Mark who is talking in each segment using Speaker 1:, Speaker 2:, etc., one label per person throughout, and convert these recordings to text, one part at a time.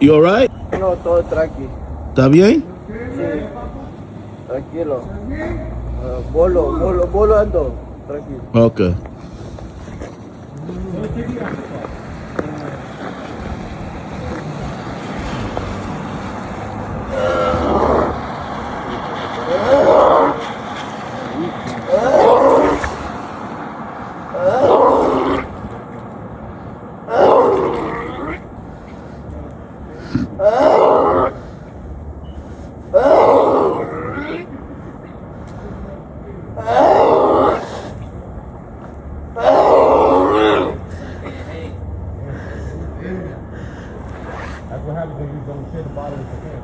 Speaker 1: You alright?
Speaker 2: No, todo tranqui.
Speaker 1: ¿Está bien?
Speaker 2: Sí, tranquilo. Bolo ando, tranquilo.
Speaker 1: Okay.
Speaker 3: That's what happens when you don't share the bottle with the can.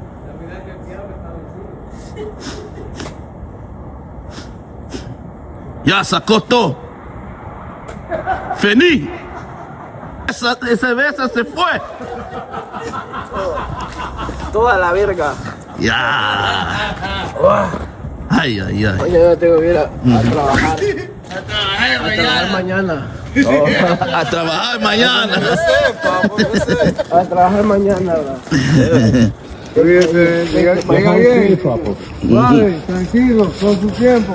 Speaker 1: Ya sacó todo. Fení. Esa cerveza se fue.
Speaker 2: Toda la verga.
Speaker 1: Ya. Ay, ay, ay.
Speaker 2: Mañana tengo que ir a trabajar. A trabajar mañana.
Speaker 1: A trabajar mañana.
Speaker 2: A trabajar mañana, ¿verdad?
Speaker 3: Llega bien. Vale, tranquilo, con su tiempo.